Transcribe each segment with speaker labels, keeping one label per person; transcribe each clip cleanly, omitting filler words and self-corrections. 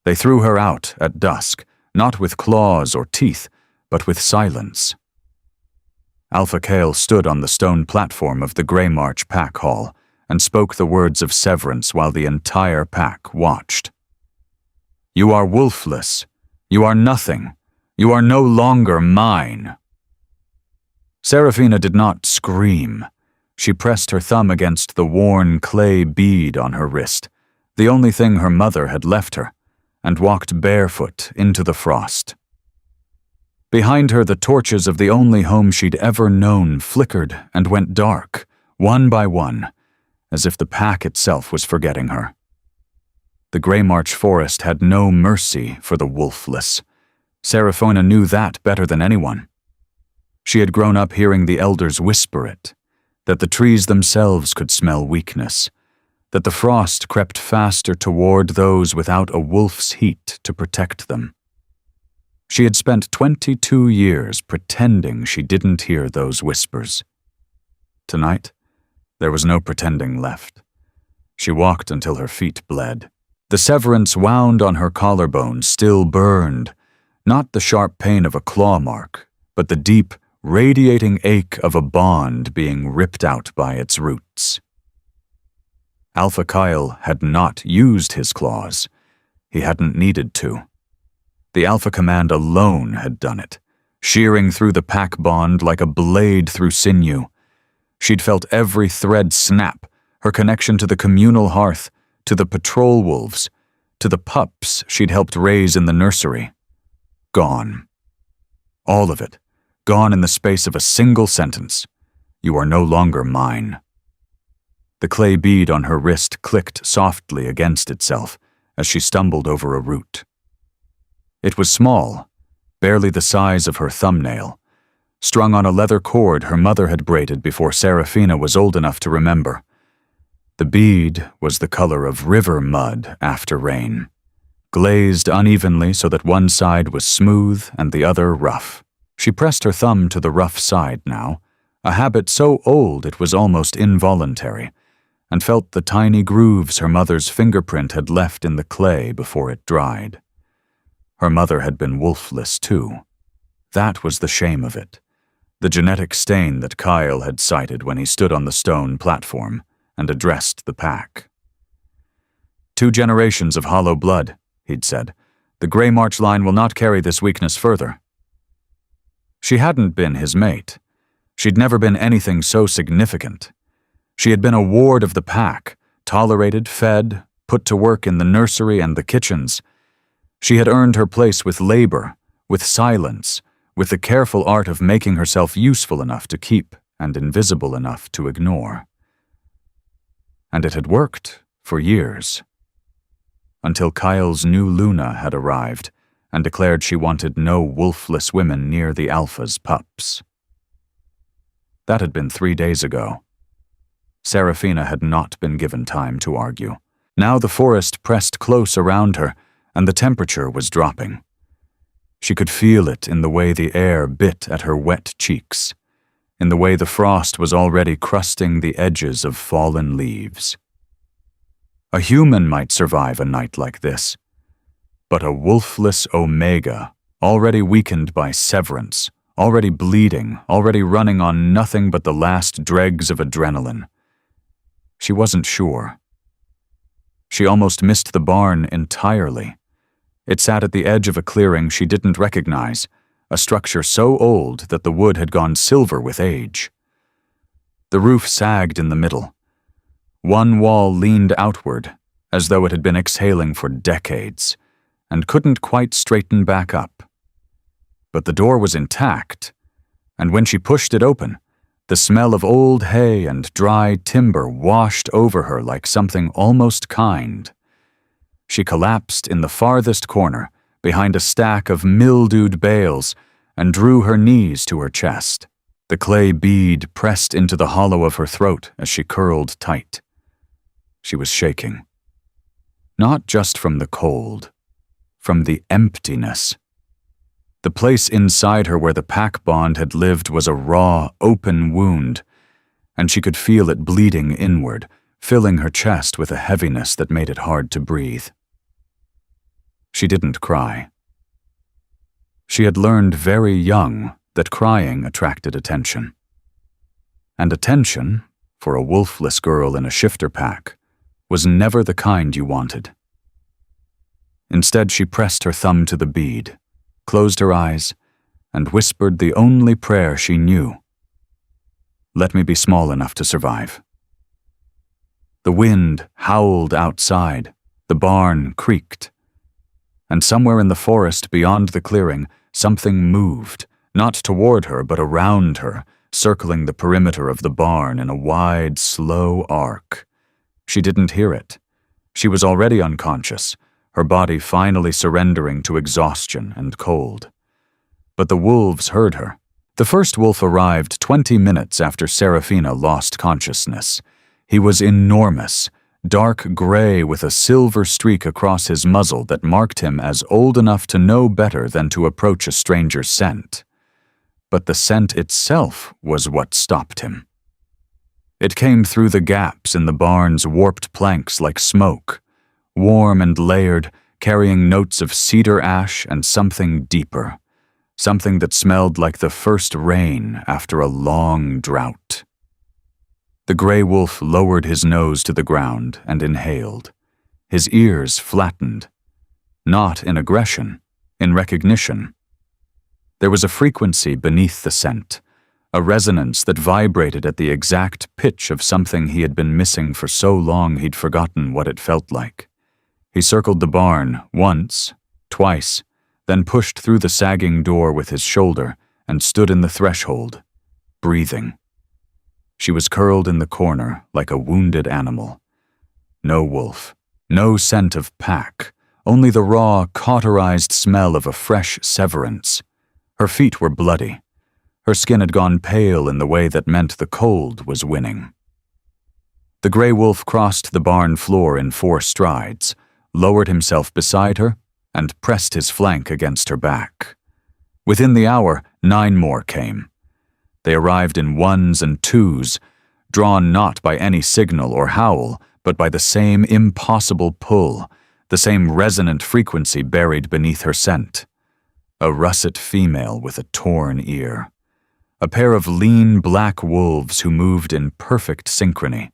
Speaker 1: They threw her out at dusk, not with claws or teeth, but with silence. Alpha Kael stood on the stone platform of the Greymarch pack hall and spoke the words of severance while the entire pack watched. "You are wolfless. You are nothing. You are no longer mine." Seraphina did not scream. She pressed her thumb against the worn clay bead on her wrist, the only thing her mother had left her, and walked barefoot into the frost. Behind her, the torches of the only home she'd ever known flickered and went dark, one by one, as if the pack itself was forgetting her. The Greymarch forest had no mercy for the wolfless. Seraphina knew that better than anyone. She had grown up hearing the elders whisper it, that the trees themselves could smell weakness, that the frost crept faster toward those without a wolf's heat to protect them. She had spent 22 years pretending she didn't hear those whispers. Tonight, there was no pretending left. She walked until her feet bled. The severance wound on her collarbone still burned, not the sharp pain of a claw mark, but the deep, radiating ache of a bond being ripped out by its roots. Alpha Kael had not used his claws. He hadn't needed to. The Alpha Command alone had done it, shearing through the pack bond like a blade through sinew. She'd felt every thread snap, her connection to the communal hearth, to the patrol wolves, to the pups she'd helped raise in the nursery. Gone. All of it, gone in the space of a single sentence. "You are no longer mine." The clay bead on her wrist clicked softly against itself as she stumbled over a root. It was small, barely the size of her thumbnail, strung on a leather cord her mother had braided before Seraphina was old enough to remember. The bead was the color of river mud after rain, glazed unevenly so that one side was smooth and the other rough. She pressed her thumb to the rough side now, a habit so old it was almost involuntary, and felt the tiny grooves her mother's fingerprint had left in the clay before it dried. Her mother had been wolfless too. That was the shame of it, the genetic stain that Kael had cited when he stood on the stone platform and addressed the pack. 2 generations of hollow blood, he'd said. The Greymarch line will not carry this weakness further. She hadn't been his mate. She'd never been anything so significant. She had been a ward of the pack, tolerated, fed, put to work in the nursery and the kitchens. She had earned her place with labor, with silence, with the careful art of making herself useful enough to keep and invisible enough to ignore. And it had worked for years. Until Kael's new Luna had arrived and declared she wanted no wolfless women near the Alpha's pups. That had been 3 days ago. Seraphina had not been given time to argue. Now the forest pressed close around her, and the temperature was dropping. She could feel it in the way the air bit at her wet cheeks, in the way the frost was already crusting the edges of fallen leaves. A human might survive a night like this, but a wolfless Omega, already weakened by severance, already bleeding, already running on nothing but the last dregs of adrenaline. She wasn't sure. She almost missed the barn entirely. It sat at the edge of a clearing she didn't recognize, a structure so old that the wood had gone silver with age. The roof sagged in the middle. One wall leaned outward, as though it had been exhaling for decades, and couldn't quite straighten back up. But the door was intact, and when she pushed it open, the smell of old hay and dry timber washed over her like something almost kind. She collapsed in the farthest corner, behind a stack of mildewed bales, and drew her knees to her chest. The clay bead pressed into the hollow of her throat as she curled tight. She was shaking. Not just from the cold, from the emptiness. The place inside her where the pack bond had lived was a raw, open wound, and she could feel it bleeding inward, filling her chest with a heaviness that made it hard to breathe. She didn't cry. She had learned very young that crying attracted attention. And attention, for a wolfless girl in a shifter pack, was never the kind you wanted. Instead, she pressed her thumb to the bead, closed her eyes, and whispered the only prayer she knew. Let me be small enough to survive. The wind howled outside, the barn creaked, and somewhere in the forest beyond the clearing, something moved, not toward her but around her, circling the perimeter of the barn in a wide, slow arc. She didn't hear it. She was already unconscious, her body finally surrendering to exhaustion and cold. But the wolves heard her. The first wolf arrived 20 minutes after Seraphina lost consciousness. He was enormous, dark gray with a silver streak across his muzzle that marked him as old enough to know better than to approach a stranger's scent. But the scent itself was what stopped him. It came through the gaps in the barn's warped planks like smoke, warm and layered, carrying notes of cedar ash and something deeper, something that smelled like the first rain after a long drought. The gray wolf lowered his nose to the ground and inhaled. His ears flattened. Not in aggression, in recognition. There was a frequency beneath the scent, a resonance that vibrated at the exact pitch of something he had been missing for so long he'd forgotten what it felt like. He circled the barn once, twice, then pushed through the sagging door with his shoulder and stood in the threshold, breathing. She was curled in the corner like a wounded animal. No wolf, no scent of pack, only the raw, cauterized smell of a fresh severance. Her feet were bloody. Her skin had gone pale in the way that meant the cold was winning. The gray wolf crossed the barn floor in 4 strides, lowered himself beside her, and pressed his flank against her back. Within the hour, 9 more came. They arrived in 1s and 2s, drawn not by any signal or howl, but by the same impossible pull, the same resonant frequency buried beneath her scent. A russet female with a torn ear. A pair of lean black wolves who moved in perfect synchrony.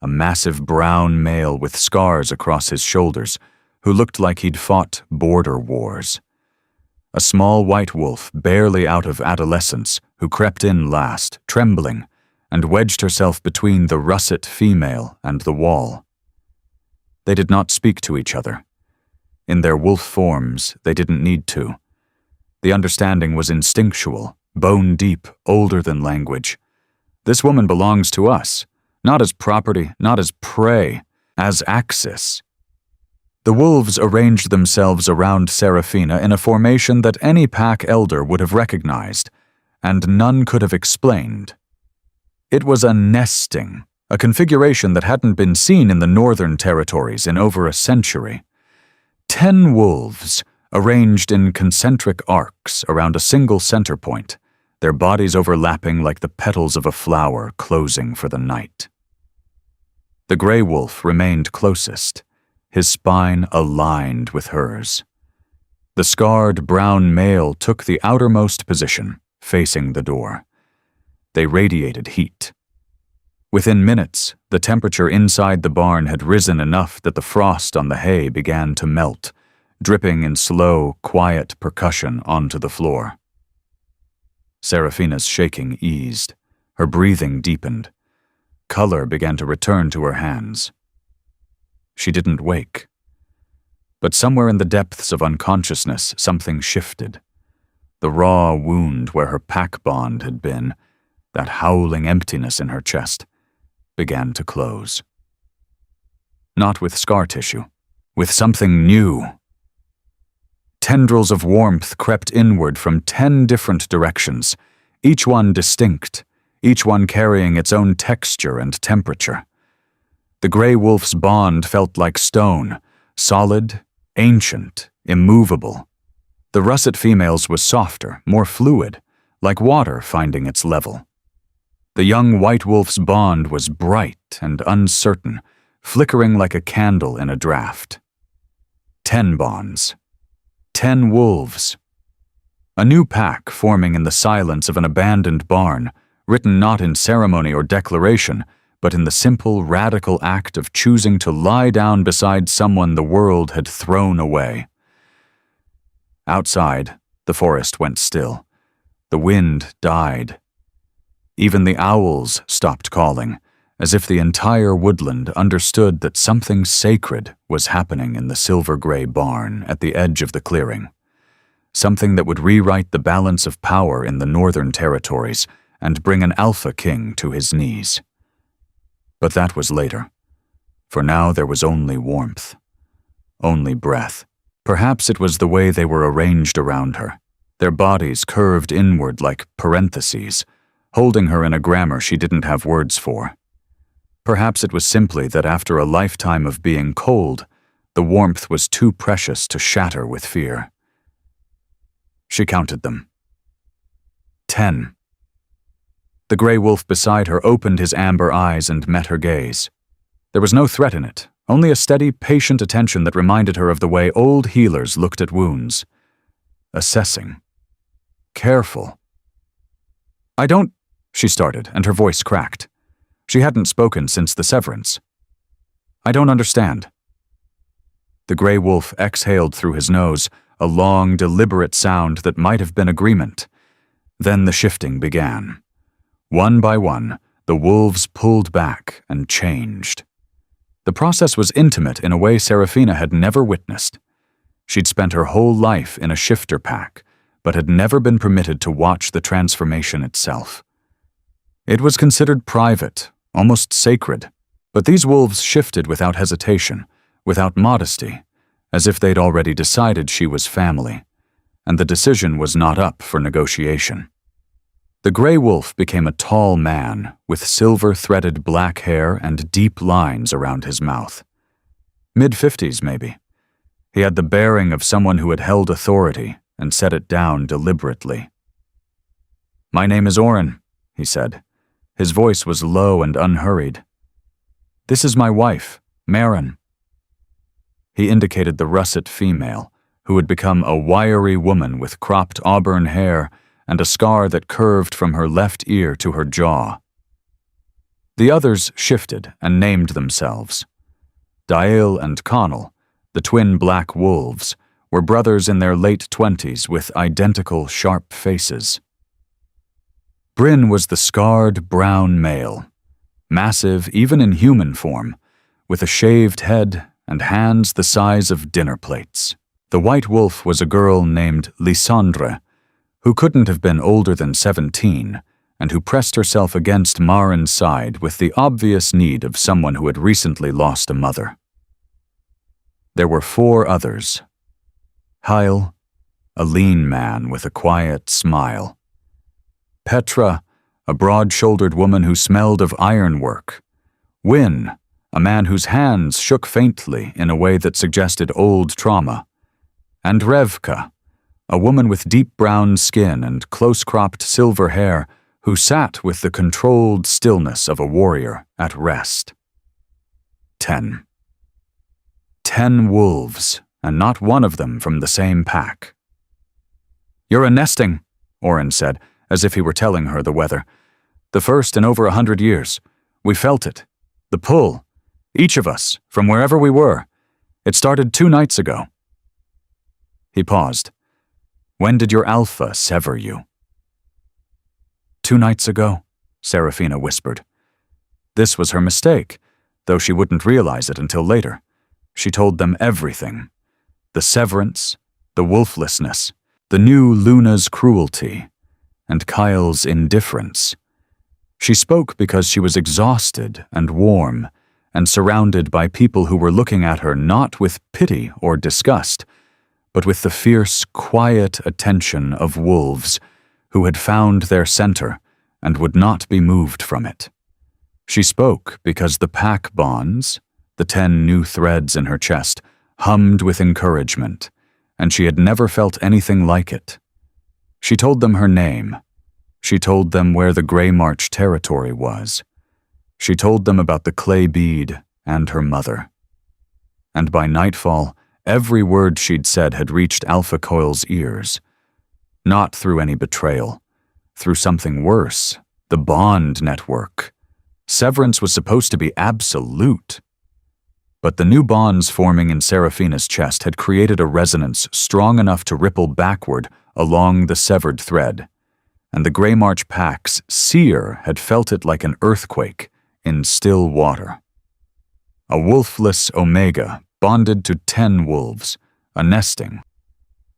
Speaker 1: A massive brown male with scars across his shoulders, who looked like he'd fought border wars. A small white wolf barely out of adolescence who crept in last, trembling, and wedged herself between the russet female and the wall. They did not speak to each other. In their wolf forms, they didn't need to. The understanding was instinctual, bone deep, older than language. This woman belongs to us, not as property, not as prey, as axis. The wolves arranged themselves around Seraphina in a formation that any pack elder would have recognized, and none could have explained. It was a nesting, a configuration that hadn't been seen in the northern territories in over a century. 10 wolves, arranged in concentric arcs around a single center point, their bodies overlapping like the petals of a flower closing for the night. The gray wolf remained closest, his spine aligned with hers. The scarred brown male took the outermost position, facing the door. They radiated heat. Within minutes, the temperature inside the barn had risen enough that the frost on the hay began to melt, dripping in slow, quiet percussion onto the floor. Seraphina's shaking eased. Her breathing deepened. Color began to return to her hands. She didn't wake. But somewhere in the depths of unconsciousness, something shifted. The raw wound where her pack bond had been, that howling emptiness in her chest, began to close. Not with scar tissue, with something new. Tendrils of warmth crept inward from 10 different directions, each one distinct, each one carrying its own texture and temperature. The gray wolf's bond felt like stone, solid, ancient, immovable. The russet female's was softer, more fluid, like water finding its level. The young white wolf's bond was bright and uncertain, flickering like a candle in a draft. 10 bonds. 10 wolves. A new pack forming in the silence of an abandoned barn, written not in ceremony or declaration, but in the simple, radical act of choosing to lie down beside someone the world had thrown away. Outside, the forest went still. The wind died. Even the owls stopped calling, as if the entire woodland understood that something sacred was happening in the silver-gray barn at the edge of the clearing. Something that would rewrite the balance of power in the northern territories and bring an Alpha King to his knees. But that was later. For now there was only warmth. Only breath. Perhaps it was the way they were arranged around her, their bodies curved inward like parentheses, holding her in a grammar she didn't have words for. Perhaps it was simply that after a lifetime of being cold, the warmth was too precious to shatter with fear. She counted them. 10. The gray wolf beside her opened his amber eyes and met her gaze. There was no threat in it, only a steady, patient attention that reminded her of the way old healers looked at wounds. Assessing. Careful. "I don't," she started, and her voice cracked. She hadn't spoken since the severance. "I don't understand." The gray wolf exhaled through his nose, a long, deliberate sound that might have been agreement. Then the shifting began. One by one, the wolves pulled back and changed. The process was intimate in a way Seraphina had never witnessed. She'd spent her whole life in a shifter pack, but had never been permitted to watch the transformation itself. It was considered private, almost sacred, but these wolves shifted without hesitation, without modesty, as if they'd already decided she was family, and the decision was not up for negotiation. The gray wolf became a tall man with silver-threaded black hair and deep lines around his mouth. Mid-50s, maybe. He had the bearing of someone who had held authority and set it down deliberately. "My name is Oren," he said. His voice was low and unhurried. "This is my wife, Maren." He indicated the russet female, who had become a wiry woman with cropped auburn hair and a scar that curved from her left ear to her jaw. The others shifted and named themselves. Dael and Connell, the twin black wolves, were brothers in their late 20s with identical sharp faces. Bryn was the scarred brown male, massive even in human form, with a shaved head and hands the size of dinner plates. The white wolf was a girl named Lysandre, who couldn't have been older than 17, and who pressed herself against Maren's side with the obvious need of someone who had recently lost a mother. There were 4 others. Kael, a lean man with a quiet smile. Petra, a broad-shouldered woman who smelled of ironwork. Wyn, a man whose hands shook faintly in a way that suggested old trauma. And Revka, a woman with deep brown skin and close-cropped silver hair who sat with the controlled stillness of a warrior at rest. 10. 10 wolves, and not one of them from the same pack. "You're a nesting," Oren said, as if he were telling her the weather. "The first in over 100 years. We felt it. The pull. Each of us, from wherever we were. It started 2 nights ago." He paused. "When did your alpha sever you?" 2 nights ago, Seraphina whispered. This was her mistake, though she wouldn't realize it until later. She told them everything. The severance, the wolflessness, the new Luna's cruelty, and Kael's indifference. She spoke because she was exhausted and warm, and surrounded by people who were looking at her not with pity or disgust, but with the fierce, quiet attention of wolves who had found their center and would not be moved from it. She spoke because the pack bonds, the 10 new threads in her chest, hummed with encouragement, and she had never felt anything like it. She told them her name. She told them where the Greymarch territory was. She told them about the clay bead and her mother. And by nightfall, Every word she'd said had reached Alpha Kael's ears. Not through any betrayal. Through something worse. The bond network. Severance was supposed to be absolute. But the new bonds forming in Seraphina's chest had created a resonance strong enough to ripple backward along the severed thread, and the Greymarch Pack's seer had felt it like an earthquake in still water. A wolfless omega bonded to 10 wolves, a nesting.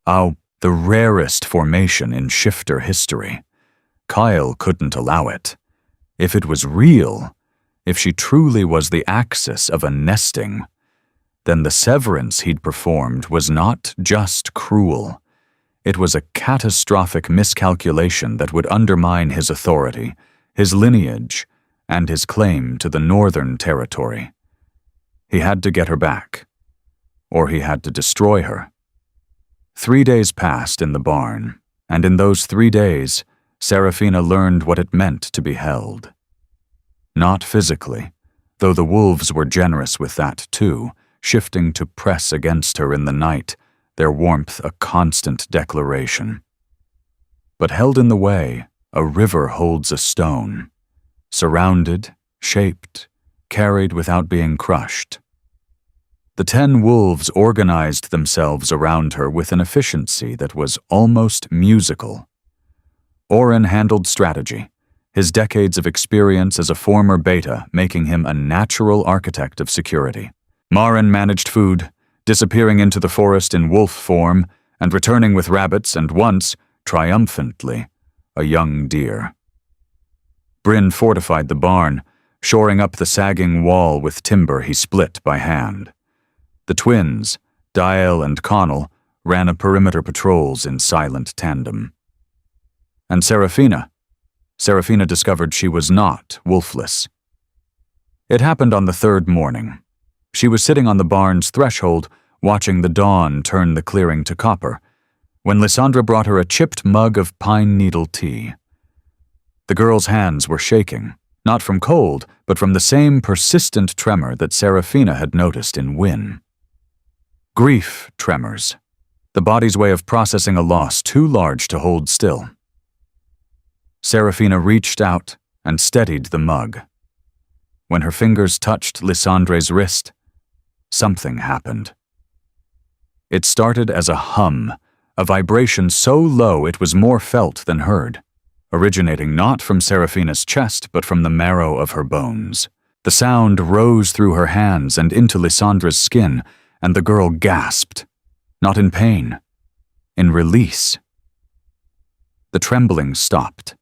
Speaker 1: Oh, the rarest formation in shifter history. Kael couldn't allow it. If it was real, if she truly was the axis of a nesting, then the severance he'd performed was not just cruel. It was a catastrophic miscalculation that would undermine his authority, his lineage, and his claim to the northern territory. He had to get her back, or he had to destroy her. 3 days passed in the barn, and in those 3 days, Seraphina learned what it meant to be held. Not physically, though the wolves were generous with that too, shifting to press against her in the night, their warmth a constant declaration. But held in the way, a river holds a stone, surrounded, shaped, carried without being crushed. The 10 wolves organized themselves around her with an efficiency that was almost musical. Oren handled strategy, his decades of experience as a former beta making him a natural architect of security. Maren managed food, disappearing into the forest in wolf form and returning with rabbits and once, triumphantly, a young deer. Bryn fortified the barn, shoring up the sagging wall with timber he split by hand. The twins, Dial and Connell, ran perimeter patrols in silent tandem. And Seraphina discovered she was not wolfless. It happened on the 3rd morning. She was sitting on the barn's threshold, watching the dawn turn the clearing to copper, when Lysandra brought her a chipped mug of pine needle tea. The girl's hands were shaking, not from cold, but from the same persistent tremor that Seraphina had noticed in Wynne. Grief tremors, the body's way of processing a loss too large to hold still. Seraphina reached out and steadied the mug. When her fingers touched Lysandra's wrist, something happened. It started as a hum, a vibration so low it was more felt than heard, originating not from Seraphina's chest but from the marrow of her bones. The sound rose through her hands and into Lysandra's skin, and the girl gasped, not in pain, in release. The trembling stopped.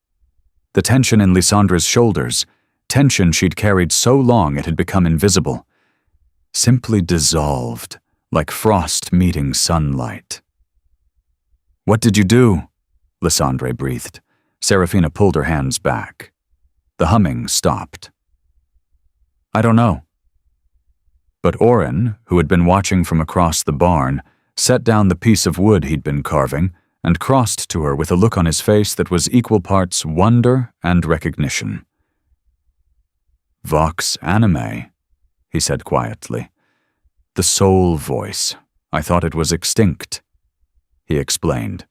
Speaker 1: The tension in Lysandra's shoulders, tension she'd carried so long it had become invisible, simply dissolved like frost meeting sunlight. "What did you do?" Lysandra breathed. Seraphina pulled her hands back. The humming stopped. "I don't know." But Oren, who had been watching from across the barn, set down the piece of wood he'd been carving and crossed to her with a look on his face that was equal parts wonder and recognition. "Vox anime," he said quietly. "The soul voice. I thought it was extinct," he explained.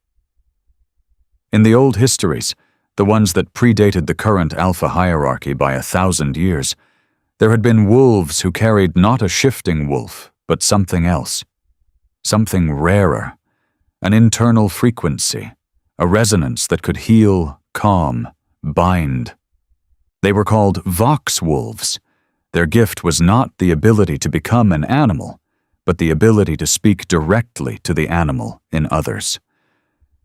Speaker 1: In the old histories, the ones that predated the current Alpha hierarchy by 1,000 years, there had been wolves who carried not a shifting wolf, but something else. Something rarer. An internal frequency. A resonance that could heal, calm, bind. They were called Vox wolves. Their gift was not the ability to become an animal, but the ability to speak directly to the animal in others.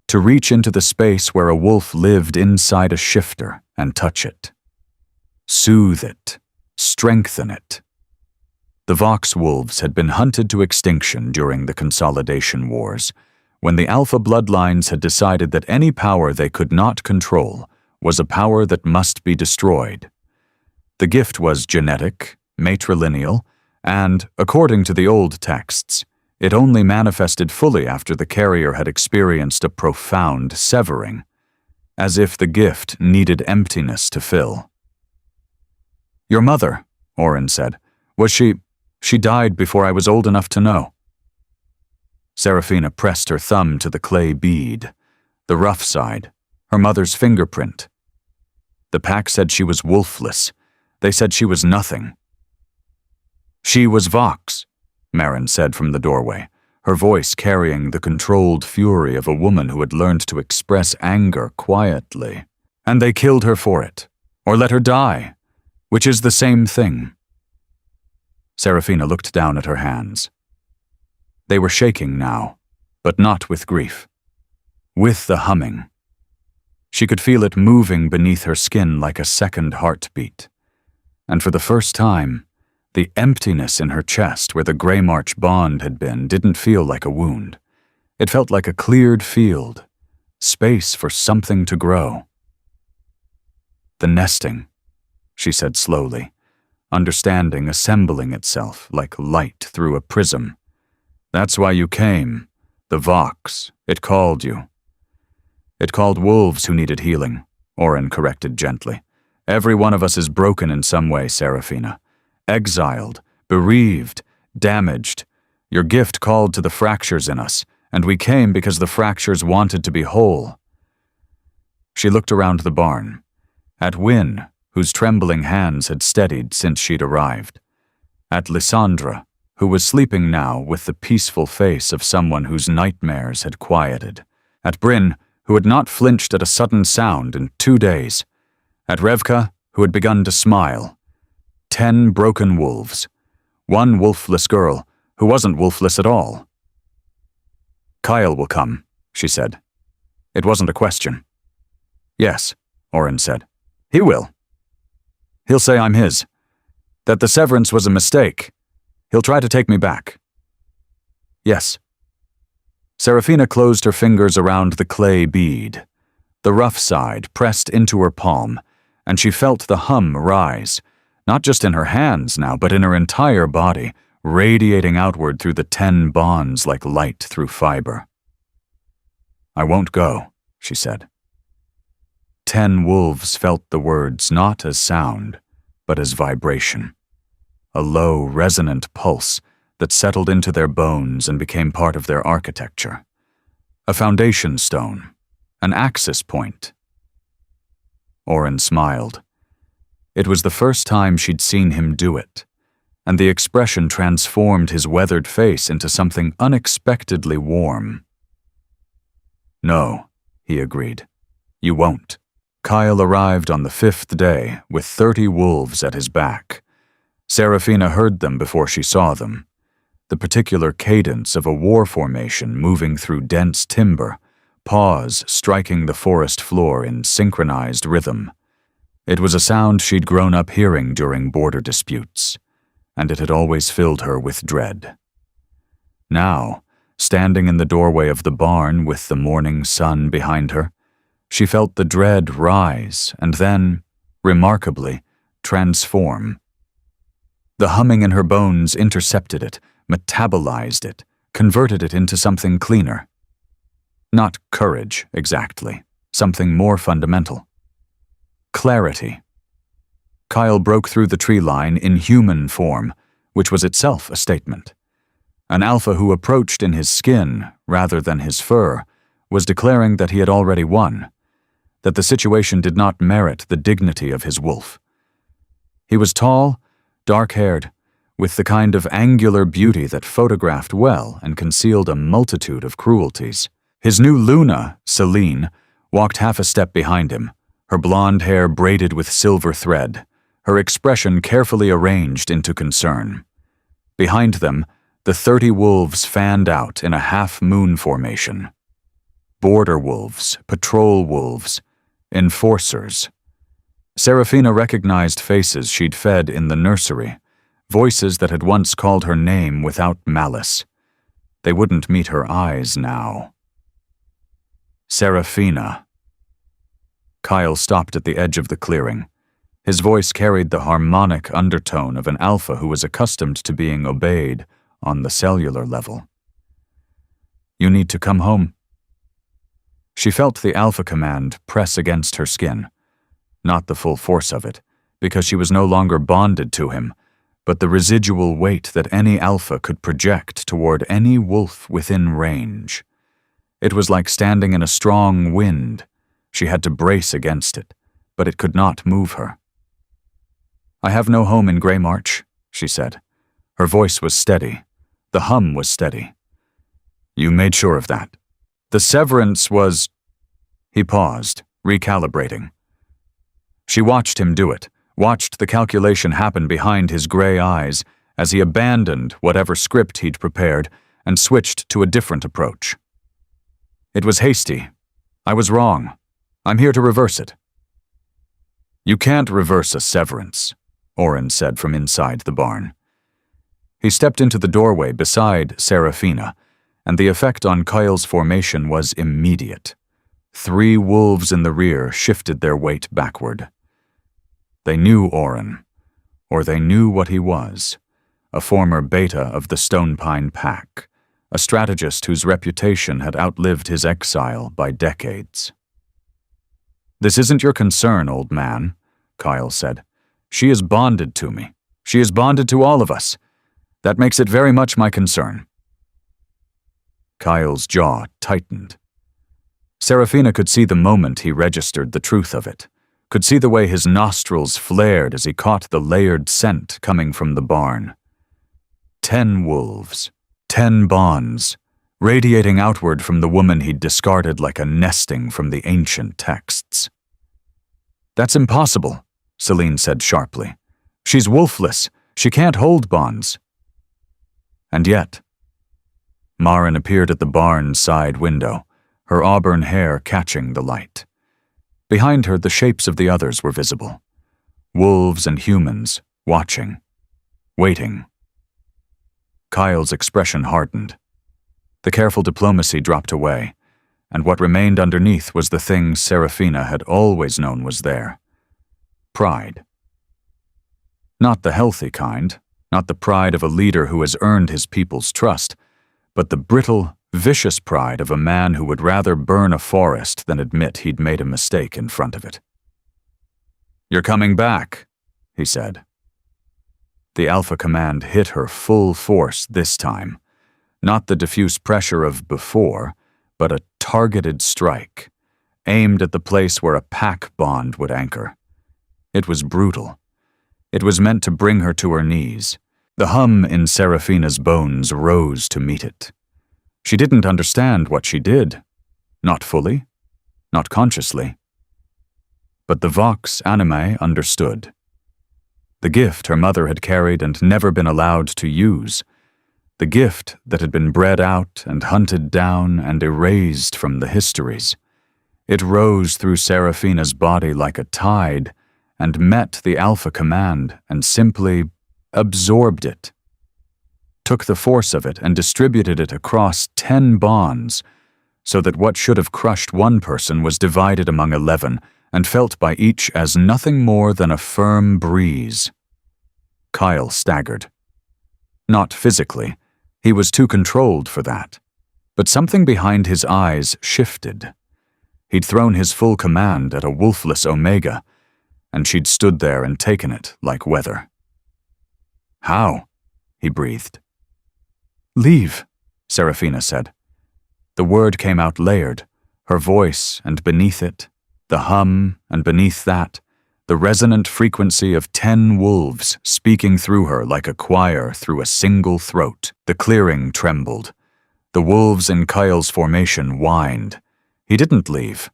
Speaker 1: To reach into the space where a wolf lived inside a shifter and touch it. Soothe it. Strengthen it. The Vox wolves had been hunted to extinction during the Consolidation Wars, when the Alpha bloodlines had decided that any power they could not control was a power that must be destroyed. The gift was genetic, matrilineal, and, according to the old texts, it only manifested fully after the carrier had experienced a profound severing, as if the gift needed emptiness to fill. "Your mother," Oren said, "was she died before I was old enough to know." Seraphina pressed her thumb to the clay bead. The rough side, her mother's fingerprint. The pack said she was wolfless. They said she was nothing. She was Vox, Marin said from the doorway, her voice carrying the controlled fury of a woman who had learned to express anger quietly. And they killed her for it, or let her die, which is the same thing. Seraphina looked down at her hands. They were shaking now, but not with grief. With the humming. She could feel it moving beneath her skin like a second heartbeat. And for the first time, the emptiness in her chest where the Greymarch bond had been didn't feel like a wound. It felt like a cleared field, space for something to grow. The nesting, she said slowly, understanding assembling itself like light through a prism. That's why you came, the Vox. It called you. It called wolves who needed healing, Oren corrected gently. Every one of us is broken in some way, Seraphina. Exiled, bereaved, damaged. Your gift called to the fractures in us, and we came because the fractures wanted to be whole. She looked around the barn, at Wynne, whose trembling hands had steadied since she'd arrived, at Lysandra, who was sleeping now with the peaceful face of someone whose nightmares had quieted, at Bryn, who had not flinched at a sudden sound in 2 days, at Revka, who had begun to smile. 10 broken wolves. 1 wolfless girl who wasn't wolfless at all. Kael will come, she said. It wasn't a question. Yes, Oren said. He will. He'll say I'm his. That the severance was a mistake. He'll try to take me back. Yes. Seraphina closed her fingers around the clay bead. The rough side pressed into her palm, and she felt the hum rise, not just in her hands now, but in her entire body, radiating outward through the 10 bonds like light through fiber. I won't go, she said. 10 wolves felt the words not as sound, but as vibration. A low, resonant pulse that settled into their bones and became part of their architecture. A foundation stone, an axis point. Oren smiled. It was the first time she'd seen him do it, and the expression transformed his weathered face into something unexpectedly warm. No, he agreed. You won't. Kael arrived on the 5th day with 30 wolves at his back. Seraphina heard them before she saw them. The particular cadence of a war formation moving through dense timber, paws striking the forest floor in synchronized rhythm. It was a sound she'd grown up hearing during border disputes, and it had always filled her with dread. Now, standing in the doorway of the barn with the morning sun behind her, she felt the dread rise and then, remarkably, transform. The humming in her bones intercepted it, metabolized it, converted it into something cleaner. Not courage, exactly, something more fundamental. Clarity. Kael broke through the tree line in human form, which was itself a statement. An alpha who approached in his skin, rather than his fur, was declaring that he had already won, that the situation did not merit the dignity of his wolf. He was tall, dark-haired, with the kind of angular beauty that photographed well and concealed a multitude of cruelties. His new Luna, Celine, walked half a step behind him, her blonde hair braided with silver thread, her expression carefully arranged into concern. Behind them, the 30 wolves fanned out in a half-moon formation. Border wolves, patrol wolves, enforcers. Seraphina recognized faces she'd fed in the nursery, voices that had once called her name without malice. They wouldn't meet her eyes now. Seraphina. Kael stopped at the edge of the clearing. His voice carried the harmonic undertone of an alpha who was accustomed to being obeyed on the cellular level. You need to come home. She felt the alpha command press against her skin. Not the full force of it, because she was no longer bonded to him, but the residual weight that any alpha could project toward any wolf within range. It was like standing in a strong wind. She had to brace against it, but it could not move her. "I have no home in Greymarch," she said. Her voice was steady. The hum was steady. "You made sure of that. The severance was—" He paused, recalibrating. She watched him do it, watched the calculation happen behind his gray eyes as he abandoned whatever script he'd prepared and switched to a different approach. "It was hasty. I was wrong. I'm here to reverse it." "You can't reverse a severance," Oren said from inside the barn. He stepped into the doorway beside Seraphina, and the effect on Kael's formation was immediate. 3 wolves in the rear shifted their weight backward. They knew Oren, or they knew what he was, a former beta of the Stonepine Pack, a strategist whose reputation had outlived his exile by decades. "This isn't your concern, old man," Kael said. "She is bonded to me. She is bonded to all of us. That makes it very much my concern." Kael's jaw tightened. Seraphina could see the moment he registered the truth of it, could see the way his nostrils flared as he caught the layered scent coming from the barn. 10 wolves, 10 bonds, radiating outward from the woman he'd discarded like a nesting from the ancient texts. "That's impossible," Celine said sharply. "She's wolfless. She can't hold bonds." And yet, Maren appeared at the barn's side window, her auburn hair catching the light. Behind her, the shapes of the others were visible. Wolves and humans, watching, waiting. Kael's expression hardened. The careful diplomacy dropped away, and what remained underneath was the thing Seraphina had always known was there. Pride. Not the healthy kind, not the pride of a leader who has earned his people's trust, but the brittle, vicious pride of a man who would rather burn a forest than admit he'd made a mistake in front of it. "You're coming back," he said. The Alpha command hit her full force this time, not the diffuse pressure of before, but a targeted strike, aimed at the place where a pack bond would anchor. It was brutal. It was meant to bring her to her knees. The hum in Seraphina's bones rose to meet it. She didn't understand what she did. Not fully. Not consciously. But the Vox Anime understood. The gift her mother had carried and never been allowed to use. The gift that had been bred out and hunted down and erased from the histories. It rose through Seraphina's body like a tide and met the Alpha command and simply absorbed it. Took the force of it and distributed it across 10 bonds, so that what should have crushed one person was divided among 11 and felt by each as nothing more than a firm breeze. Kael staggered. Not physically. He was too controlled for that. But something behind his eyes shifted. He'd thrown his full command at a wolfless Omega, and she'd stood there and taken it like weather. "How?" he breathed. "Leave," Seraphina said. The word came out layered, her voice, and beneath it, the hum, and beneath that, the resonant frequency of 10 wolves speaking through her like a choir through a single throat. The clearing trembled. The wolves in Kael's formation whined. He didn't leave,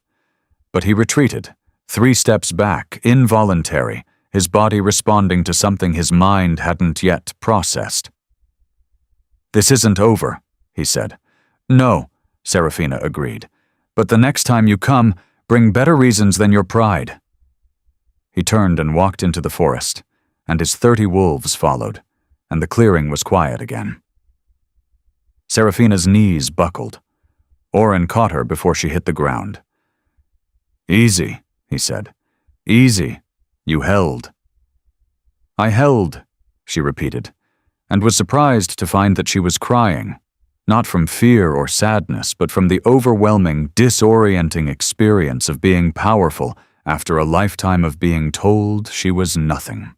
Speaker 1: but he retreated, 3 steps back, involuntary, his body responding to something his mind hadn't yet processed. "This isn't over," he said. "No," Seraphina agreed. "But the next time you come, bring better reasons than your pride." He turned and walked into the forest, and his 30 wolves followed, and the clearing was quiet again. Seraphina's knees buckled. Oren caught her before she hit the ground. "Easy," he said. "Easy. You held." "I held," she repeated, and was surprised to find that she was crying, not from fear or sadness, but from the overwhelming, disorienting experience of being powerful after a lifetime of being told she was nothing.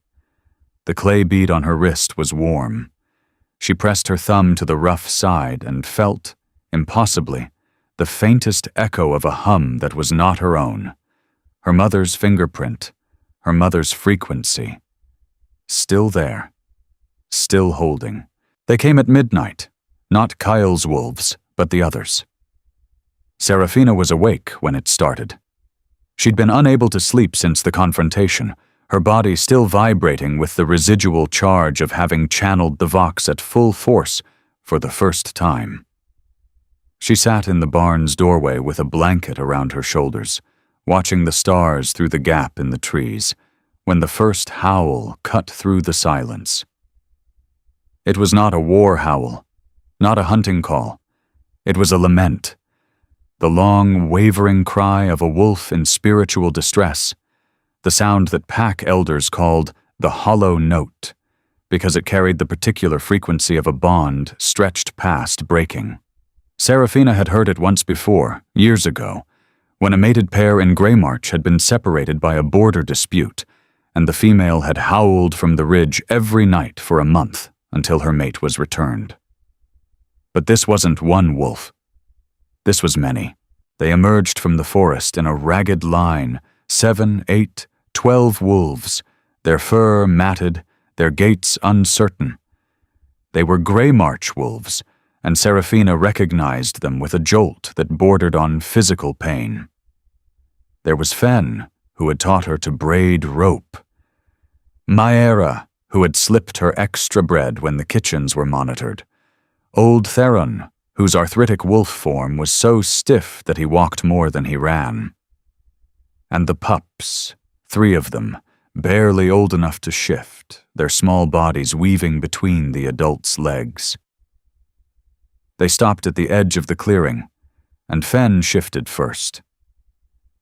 Speaker 1: The clay bead on her wrist was warm. She pressed her thumb to the rough side and felt, impossibly, the faintest echo of a hum that was not her own. Her mother's fingerprint, her mother's frequency. Still there. Still holding. They came at midnight. Not Kael's wolves, but the others. Seraphina was awake when it started. She'd been unable to sleep since the confrontation, her body still vibrating with the residual charge of having channeled the Vox at full force for the first time. She sat in the barn's doorway with a blanket around her shoulders, watching the stars through the gap in the trees, when the first howl cut through the silence. It was not a war howl, not a hunting call. It was a lament, the long, wavering cry of a wolf in spiritual distress, the sound that pack elders called the hollow note, because it carried the particular frequency of a bond stretched past breaking. Seraphina had heard it once before, years ago, when a mated pair in Greymarch had been separated by a border dispute, and the female had howled from the ridge every night for a month until her mate was returned. But this wasn't one wolf. This was many. They emerged from the forest in a ragged line, 7, 8, 12 wolves, their fur matted, their gaits uncertain. They were Greymarch wolves, and Seraphina recognized them with a jolt that bordered on physical pain. There was Fen, who had taught her to braid rope. Maera, who had slipped her extra bread when the kitchens were monitored. Old Theron, whose arthritic wolf form was so stiff that he walked more than he ran. And the pups, 3 of them, barely old enough to shift, their small bodies weaving between the adult's legs. They stopped at the edge of the clearing, and Fen shifted first.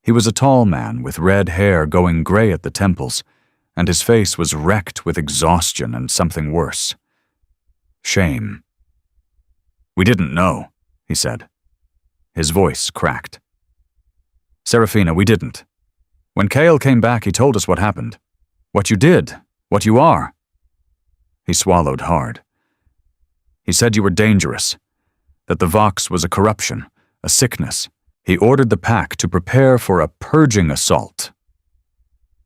Speaker 1: He was a tall man with red hair going gray at the temples, and his face was wrecked with exhaustion and something worse. Shame. "We didn't know," he said. His voice cracked. "Seraphina, we didn't. When Kael came back, he told us what happened. What you did. What you are." He swallowed hard. "He said you were dangerous. That the Vox was a corruption, a sickness. He ordered the pack to prepare for a purging assault."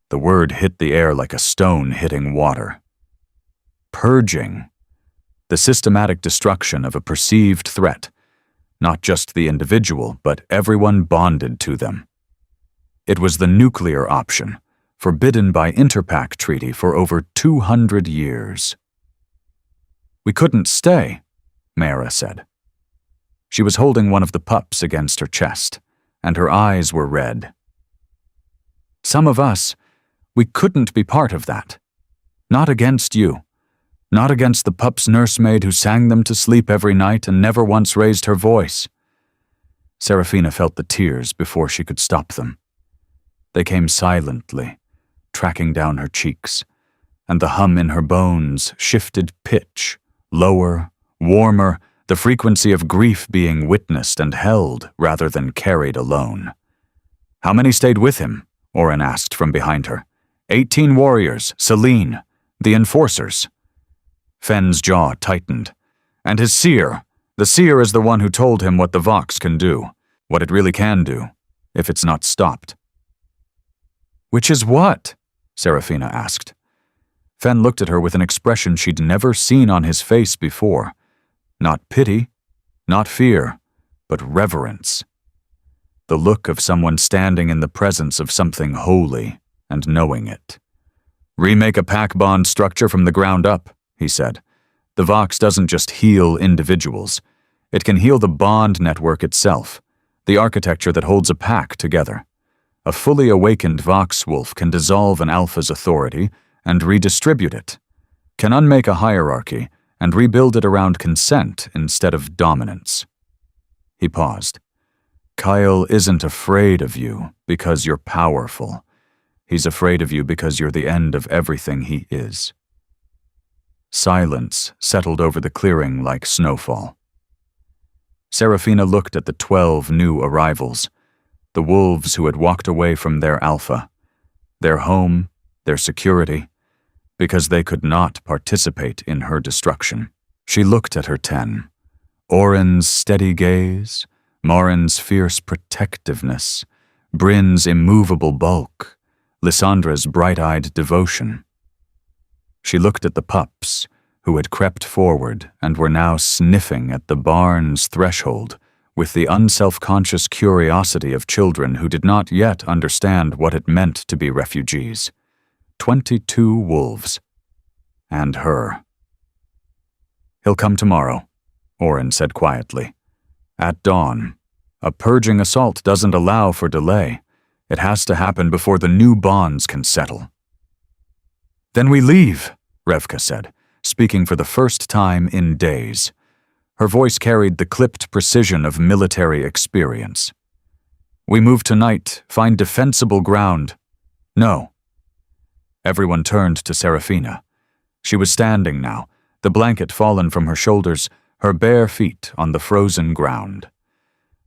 Speaker 1: The word hit the air like a stone hitting water. Purging. The systematic destruction of a perceived threat, not just the individual, but everyone bonded to them. It was the nuclear option, forbidden by Interpack Treaty for over 200 years. "We couldn't stay," Maera said. She was holding one of the pups against her chest, and her eyes were red. "Some of us, we couldn't be part of that. Not against you. Not against the pup's nursemaid who sang them to sleep every night and never once raised her voice." Seraphina felt the tears before she could stop them. They came silently, tracking down her cheeks, and the hum in her bones shifted pitch, lower, warmer, the frequency of grief being witnessed and held rather than carried alone. "How many stayed with him?" Oren asked from behind her. 18 warriors, Celine, the enforcers." Fen's jaw tightened. "And his seer. The seer is the one who told him what the Vox can do, what it really can do, if it's not stopped." "Which is what?" Seraphina asked. Fen looked at her with an expression she'd never seen on his face before. Not pity, not fear, but reverence. The look of someone standing in the presence of something holy and knowing it. "Remake a pack bond structure from the ground up," he said. "The Vox doesn't just heal individuals. It can heal the bond network itself, the architecture that holds a pack together. A fully awakened Vox wolf can dissolve an alpha's authority and redistribute it, can unmake a hierarchy and rebuild it around consent instead of dominance." He paused. "Kael isn't afraid of you because you're powerful. He's afraid of you because you're the end of everything he is." Silence settled over the clearing like snowfall. Seraphina looked at the 12 new arrivals, the wolves who had walked away from their alpha, their home, their security, because they could not participate in her destruction. She looked at her 10. Oren's steady gaze, Marin's fierce protectiveness, Bryn's immovable bulk, Lysandra's bright-eyed devotion. She looked at the pups, who had crept forward and were now sniffing at the barn's threshold with the unself-conscious curiosity of children who did not yet understand what it meant to be refugees. 22 wolves. And her. "He'll come tomorrow," Oren said quietly. "At dawn. A purging assault doesn't allow for delay. It has to happen before the new bonds can settle." "Then we leave," Revka said, speaking for the first time in days. Her voice carried the clipped precision of military experience. "We move tonight, find defensible ground." "No." Everyone turned to Seraphina. She was standing now, the blanket fallen from her shoulders, her bare feet on the frozen ground.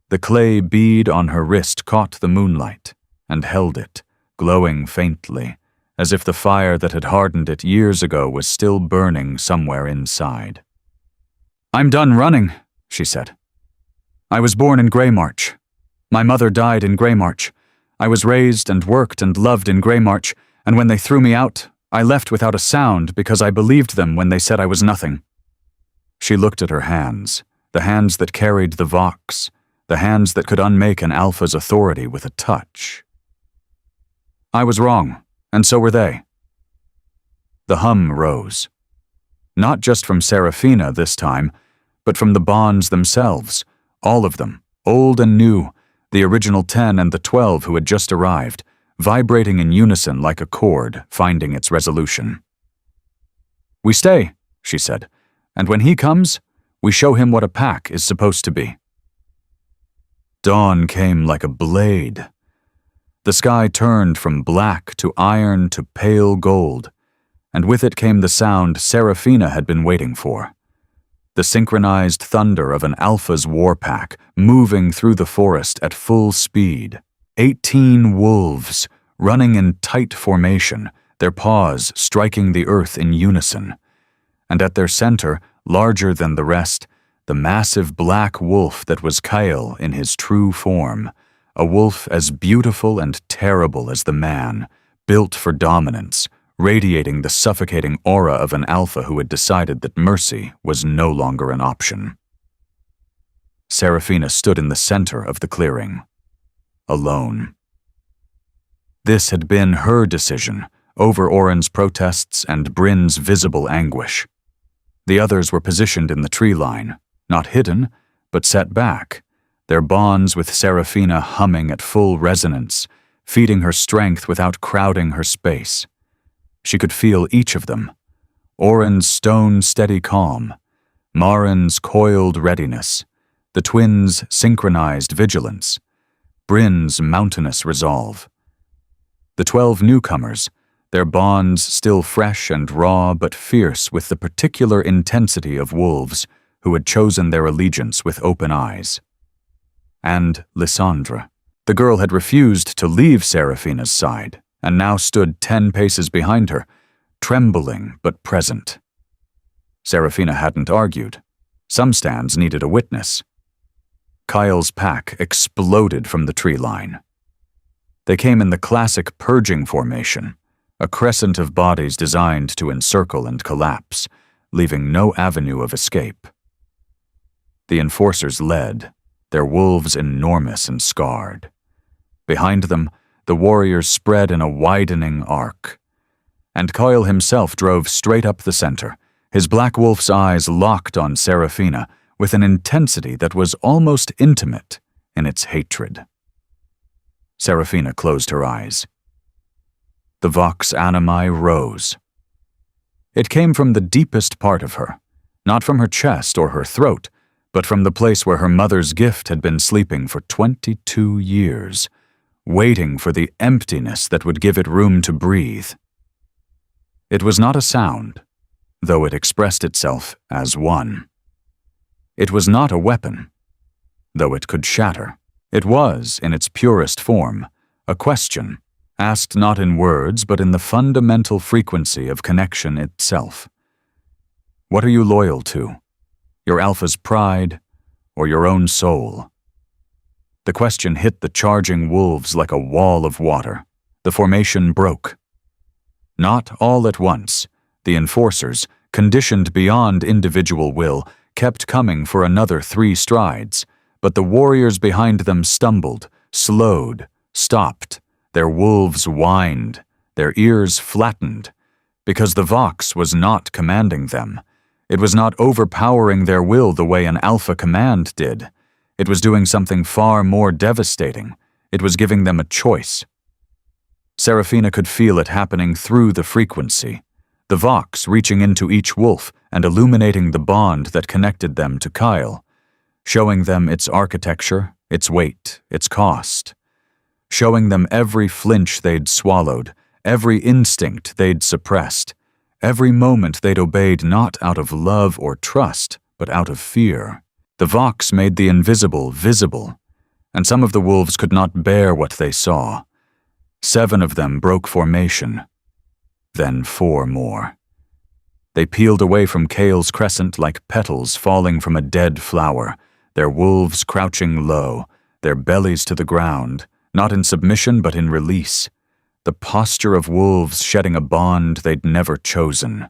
Speaker 1: The clay bead on her wrist caught the moonlight and held it, glowing faintly, as if the fire that had hardened it years ago was still burning somewhere inside. "I'm done running," she said. "I was born in Greymarch. My mother died in Greymarch. I was raised and worked and loved in Greymarch, and when they threw me out, I left without a sound because I believed them when they said I was nothing." She looked at her hands, the hands that carried the Vox, the hands that could unmake an Alpha's authority with a touch. "I was wrong, and so were they." The hum rose. Not just from Seraphina this time, but from the bonds themselves, all of them, old and new, the original 10 and the 12 who had just arrived, vibrating in unison like a chord finding its resolution. "We stay," she said, "and when he comes, we show him what a pack is supposed to be." Dawn came like a blade. The sky turned from black to iron to pale gold, and with it came the sound Seraphina had been waiting for. The synchronized thunder of an Alpha's warpack moving through the forest at full speed. 18 wolves, running in tight formation, their paws striking the earth in unison. And at their center, larger than the rest, the massive black wolf that was Kael in his true form, a wolf as beautiful and terrible as the man, built for dominance, radiating the suffocating aura of an Alpha who had decided that mercy was no longer an option. Seraphina stood in the center of the clearing, alone. This had been her decision, over Oren's protests and Bryn's visible anguish. The others were positioned in the tree line, not hidden, but set back, their bonds with Seraphina humming at full resonance, feeding her strength without crowding her space. She could feel each of them, Oren's stone-steady calm, Marin's coiled readiness, the twins' synchronized vigilance, Bryn's mountainous resolve. The 12 newcomers, their bonds still fresh and raw but fierce with the particular intensity of wolves who had chosen their allegiance with open eyes. And Lysandra. The girl had refused to leave Seraphina's side and now stood 10 paces behind her, trembling but present. Seraphina hadn't argued. Some stands needed a witness. Kael's pack exploded from the tree line. They came in the classic purging formation, a crescent of bodies designed to encircle and collapse, leaving no avenue of escape. The enforcers led, their wolves enormous and scarred. Behind them, the warriors spread in a widening arc. And Kael himself drove straight up the center, his black wolf's eyes locked on Seraphina with an intensity that was almost intimate in its hatred. Seraphina closed her eyes. The vox animae rose. It came from the deepest part of her, not from her chest or her throat, but from the place where her mother's gift had been sleeping for 22 years, waiting for the emptiness that would give it room to breathe. It was not a sound, though it expressed itself as one. It was not a weapon, though it could shatter. It was, in its purest form, a question, asked not in words but in the fundamental frequency of connection itself. What are you loyal to? Your alpha's pride or your own soul? The question hit the charging wolves like a wall of water. The formation broke. Not all at once, the enforcers, conditioned beyond individual will, kept coming for another 3 strides, but the warriors behind them stumbled, slowed, stopped. Their wolves whined, their ears flattened, because the Vox was not commanding them. It was not overpowering their will the way an alpha command did. It was doing something far more devastating. It was giving them a choice. Seraphina could feel it happening through the frequency, the Vox reaching into each wolf and illuminating the bond that connected them to Kael, showing them its architecture, its weight, its cost, showing them every flinch they'd swallowed, every instinct they'd suppressed, every moment they'd obeyed not out of love or trust, but out of fear. The Vox made the invisible visible, and some of the wolves could not bear what they saw. 7 of them broke formation, then 4 more. They peeled away from Kael's crescent like petals falling from a dead flower, their wolves crouching low, their bellies to the ground, not in submission but in release. The posture of wolves shedding a bond they'd never chosen.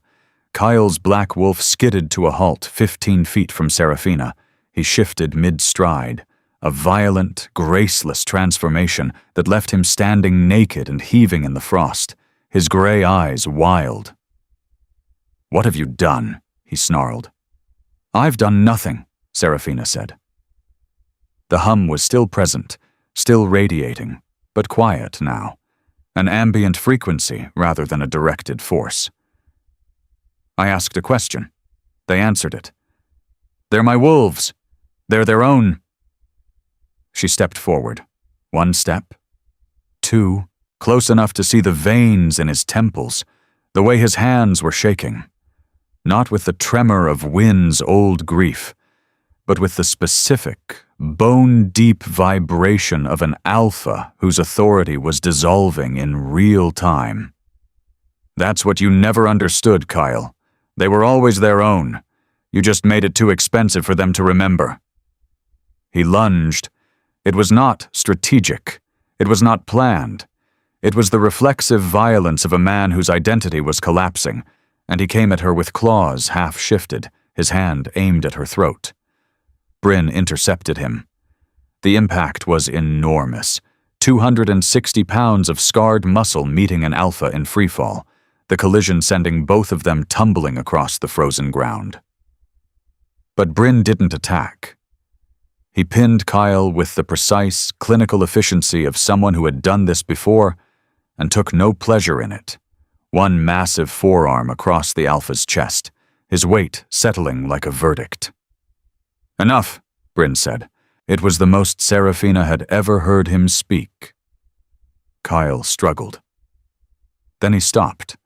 Speaker 1: Kael's black wolf skidded to a halt 15 feet from Seraphina. He shifted mid-stride, a violent, graceless transformation that left him standing naked and heaving in the frost, his gray eyes wild. "What have you done?" he snarled. "I've done nothing," Seraphina said. The hum was still present, still radiating, but quiet now, an ambient frequency rather than a directed force. I asked a question. They answered it. "They're my wolves. They're their own." She stepped forward. 1 step. 2, close enough to see the veins in his temples, the way his hands were shaking. Not with the tremor of Wyn's old grief, but with the specific, bone-deep vibration of an alpha whose authority was dissolving in real time. "That's what you never understood, Kael. They were always their own. You just made it too expensive for them to remember." He lunged. It was not strategic. It was not planned. It was the reflexive violence of a man whose identity was collapsing, and he came at her with claws half-shifted, his hand aimed at her throat. Bryn intercepted him. The impact was enormous. 260 pounds of scarred muscle meeting an alpha in freefall, the collision sending both of them tumbling across the frozen ground. But Bryn didn't attack. He pinned Kael with the precise, clinical efficiency of someone who had done this before and took no pleasure in it. 1 massive forearm across the alpha's chest, his weight settling like a verdict. "Enough," Bryn said. It was the most Seraphina had ever heard him speak. Kael struggled. Then he stopped.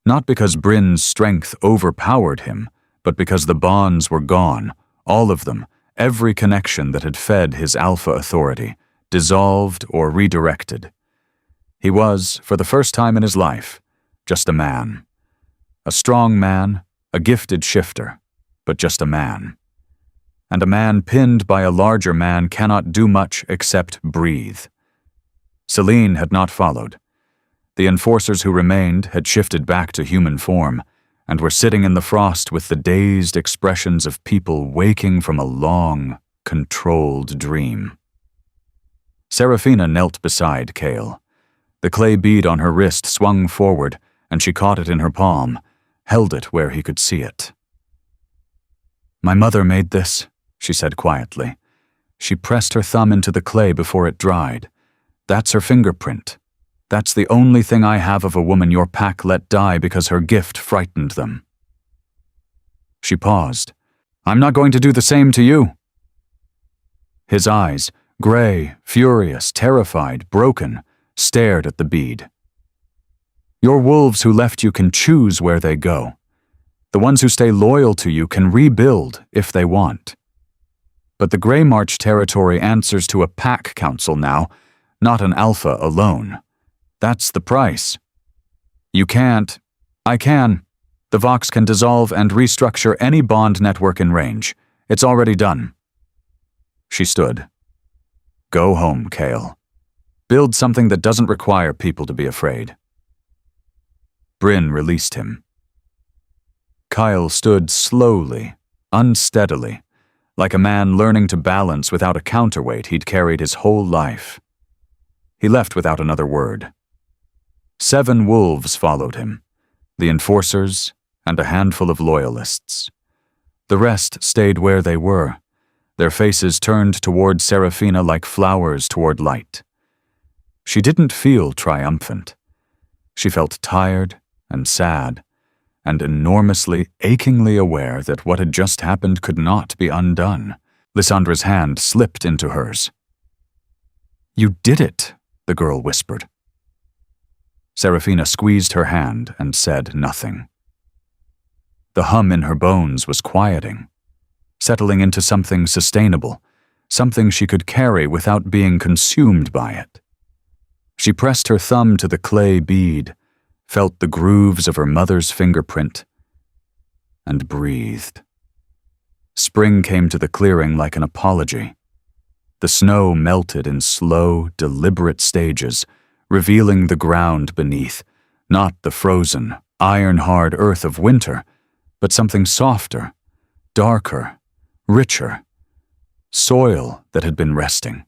Speaker 1: Not because Bryn's strength overpowered him, but because the bonds were gone, all of them, every connection that had fed his alpha authority, dissolved or redirected. He was, for the first time in his life, just a man. A strong man, a gifted shifter, but just a man. And a man pinned by a larger man cannot do much except breathe. Celine had not followed. The enforcers who remained had shifted back to human form, and were sitting in the frost with the dazed expressions of people waking from a long, controlled dream. Seraphina knelt beside Kael. The clay bead on her wrist swung forward, and she caught it in her palm, held it where he could see it. "My mother made this," she said quietly. "She pressed her thumb into the clay before it dried. That's her fingerprint. That's the only thing I have of a woman your pack let die because her gift frightened them." She paused. "I'm not going to do the same to you." His eyes, gray, furious, terrified, broken, stared at the bead. "Your wolves who left you can choose where they go. The ones who stay loyal to you can rebuild if they want. But the Greymarch territory answers to a pack council now, not an alpha alone. That's the price. You can't. I can. The Vox can dissolve and restructure any bond network in range. It's already done. She stood. Go home, Kael. Build something that doesn't require people to be afraid. Bryn released him. Kael stood slowly, unsteadily, like a man learning to balance without a counterweight he'd carried his whole life. He left without another word. 7 wolves followed him, the enforcers and a handful of loyalists. The rest stayed where they were, their faces turned toward Seraphina like flowers toward light. She didn't feel triumphant. She felt tired and sad, and enormously, achingly aware that what had just happened could not be undone. Lysandra's hand slipped into hers. You did it, the girl whispered. Seraphina squeezed her hand and said nothing. The hum in her bones was quieting, settling into something sustainable, something she could carry without being consumed by it. She pressed her thumb to the clay bead, felt the grooves of her mother's fingerprint, and breathed. Spring came to the clearing like an apology. The snow melted in slow, deliberate stages, revealing the ground beneath, not the frozen, iron-hard earth of winter, but something softer, darker, richer. Soil that had been resting.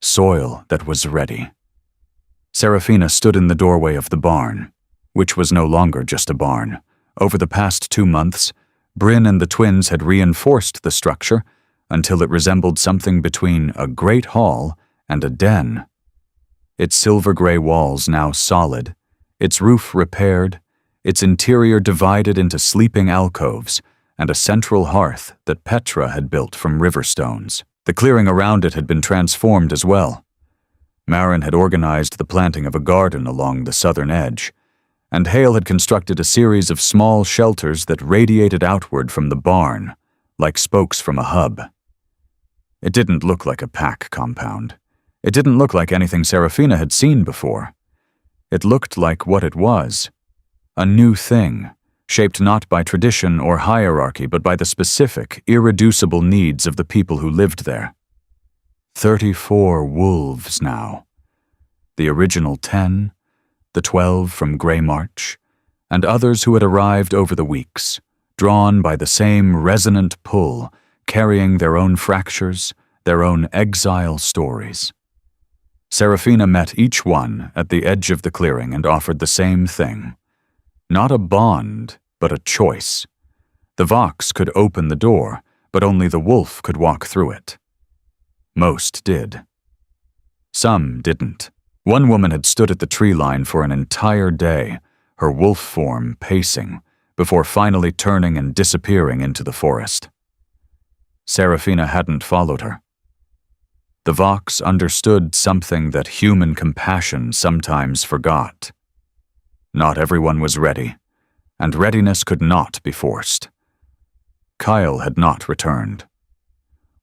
Speaker 1: Soil that was ready. Seraphina stood in the doorway of the barn, which was no longer just a barn. Over the past 2 months, Bryn and the twins had reinforced the structure until it resembled something between a great hall and a den. Its silver-gray walls now solid, its roof repaired, its interior divided into sleeping alcoves, and a central hearth that Petra had built from river stones. The clearing around it had been transformed as well. Marin had organized the planting of a garden along the southern edge, and Hale had constructed a series of small shelters that radiated outward from the barn, like spokes from a hub. It didn't look like a pack compound. It didn't look like anything Seraphina had seen before. It looked like what it was, a new thing, shaped not by tradition or hierarchy but by the specific, irreducible needs of the people who lived there. 34 wolves now. The original 10, the 12 from Greymarch, and others who had arrived over the weeks, drawn by the same resonant pull, carrying their own fractures, their own exile stories. Seraphina met each one at the edge of the clearing and offered the same thing. Not a bond, but a choice. The Vox could open the door, but only the wolf could walk through it. Most did. Some didn't. One woman had stood at the tree line for an entire day, her wolf form pacing, before finally turning and disappearing into the forest. Seraphina hadn't followed her. The Vox understood something that human compassion sometimes forgot. Not everyone was ready, and readiness could not be forced. Kael had not returned.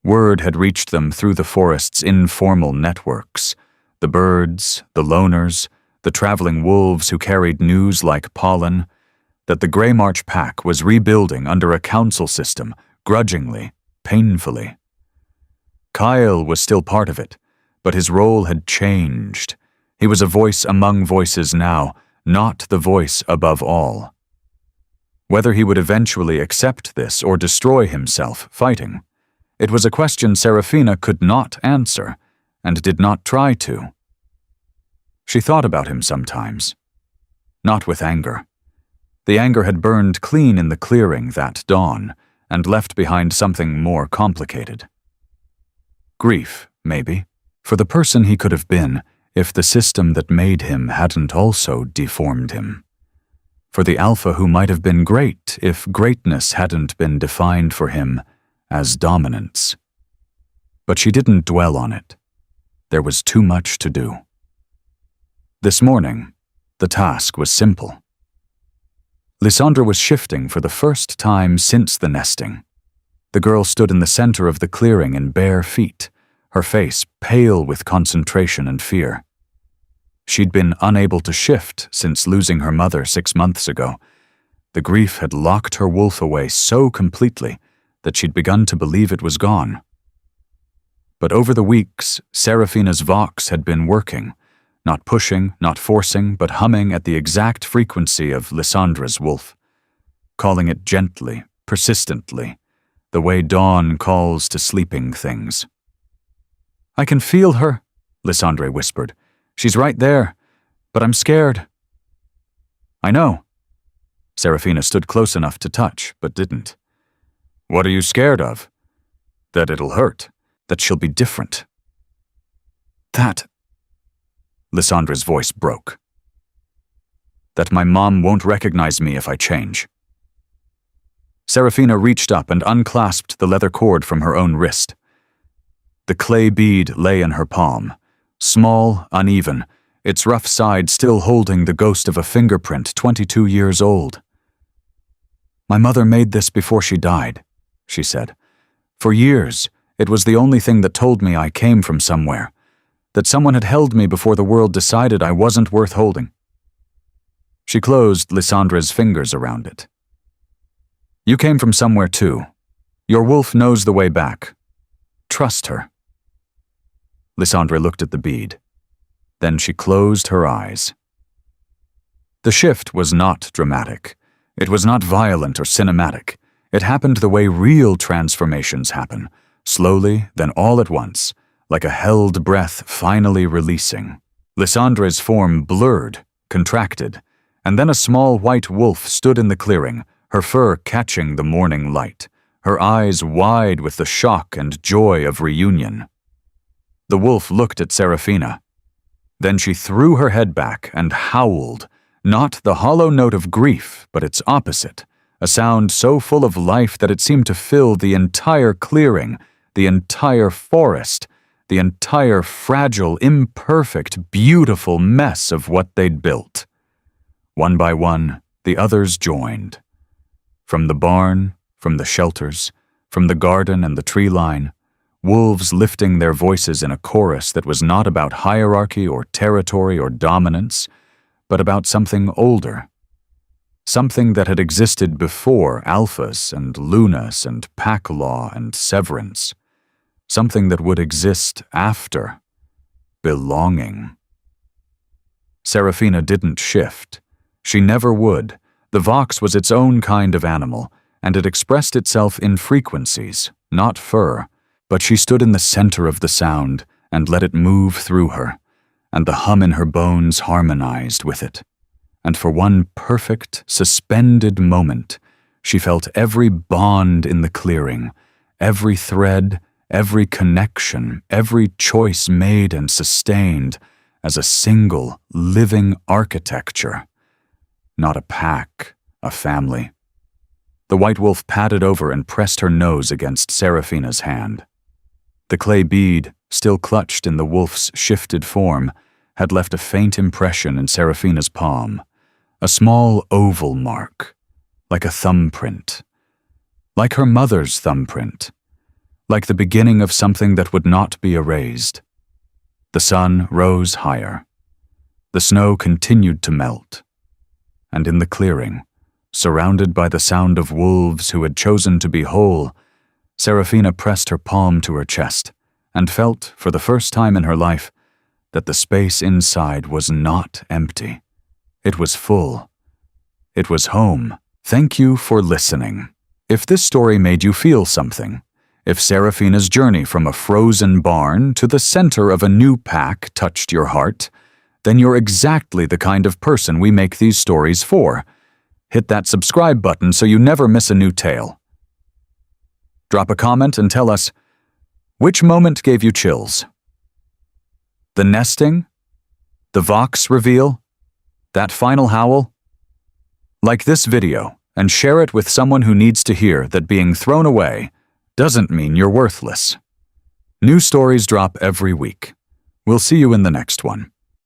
Speaker 1: Word had reached them through the forest's informal networks, the birds, the loners, the traveling wolves who carried news like pollen, that the Greymarch pack was rebuilding under a council system, grudgingly, painfully. Kael was still part of it, but his role had changed. He was a voice among voices now, not the voice above all. Whether he would eventually accept this or destroy himself fighting, it was a question Seraphina could not answer, and did not try to. She thought about him sometimes. Not with anger. The anger had burned clean in the clearing that dawn, and left behind something more complicated. Grief, maybe, for the person he could have been if the system that made him hadn't also deformed him. For the Alpha who might have been great if greatness hadn't been defined for him as dominance. But she didn't dwell on it. There was too much to do. This morning, the task was simple. Lysandra was shifting for the first time since the nesting. The girl stood in the center of the clearing in bare feet, her face pale with concentration and fear. She'd been unable to shift since losing her mother 6 months ago. The grief had locked her wolf away so completely that she'd begun to believe it was gone. But over the weeks, Seraphina's vox had been working, not pushing, not forcing, but humming at the exact frequency of Lysandra's wolf, calling it gently, persistently, the way dawn calls to sleeping things. "I can feel her," Lysandre whispered. "She's right there, but I'm scared." "I know." Seraphina stood close enough to touch, but didn't. "What are you scared of?" "That it'll hurt, that she'll be different." "That..." Lysandre's voice broke. "That my mom won't recognize me if I change." Seraphina reached up and unclasped the leather cord from her own wrist. The clay bead lay in her palm, small, uneven, its rough side still holding the ghost of a fingerprint 22 years old. "My mother made this before she died," she said. "For years, it was the only thing that told me I came from somewhere, that someone had held me before the world decided I wasn't worth holding." She closed Lysandra's fingers around it. "You came from somewhere too. Your wolf knows the way back. Trust her." Lysandra looked at the bead. Then she closed her eyes. The shift was not dramatic. It was not violent or cinematic. It happened the way real transformations happen, slowly, then all at once, like a held breath finally releasing. Lysandra's form blurred, contracted, and then a small white wolf stood in the clearing, her fur catching the morning light, her eyes wide with the shock and joy of reunion. The wolf looked at Seraphina. Then she threw her head back and howled, not the hollow note of grief, but its opposite, a sound so full of life that it seemed to fill the entire clearing, the entire forest, the entire fragile, imperfect, beautiful mess of what they'd built. One by one, the others joined. From the barn, from the shelters, from the garden and the tree line, wolves lifting their voices in a chorus that was not about hierarchy or territory or dominance, but about something older. Something that had existed before Alphas and Lunas and pack law and severance. Something that would exist after. Belonging. Seraphina didn't shift. She never would. The vox was its own kind of animal, and it expressed itself in frequencies, not fur, but she stood in the center of the sound and let it move through her, and the hum in her bones harmonized with it. And for one perfect, suspended moment, she felt every bond in the clearing, every thread, every connection, every choice made and sustained as a single, living architecture. Not a pack, a family. The white wolf padded over and pressed her nose against Seraphina's hand. The clay bead, still clutched in the wolf's shifted form, had left a faint impression in Seraphina's palm, a small oval mark, like a thumbprint. Like her mother's thumbprint. Like the beginning of something that would not be erased. The sun rose higher. The snow continued to melt. And in the clearing, surrounded by the sound of wolves who had chosen to be whole, Seraphina pressed her palm to her chest and felt, for the first time in her life, that the space inside was not empty. It was full. It was home. Thank you for listening. If this story made you feel something, if Seraphina's journey from a frozen barn to the center of a new pack touched your heart, then you're exactly the kind of person we make these stories for. Hit that subscribe button so you never miss a new tale. Drop a comment and tell us, which moment gave you chills? The nesting? The vox reveal? That final howl? Like this video and share it with someone who needs to hear that being thrown away doesn't mean you're worthless. New stories drop every week. We'll see you in the next one.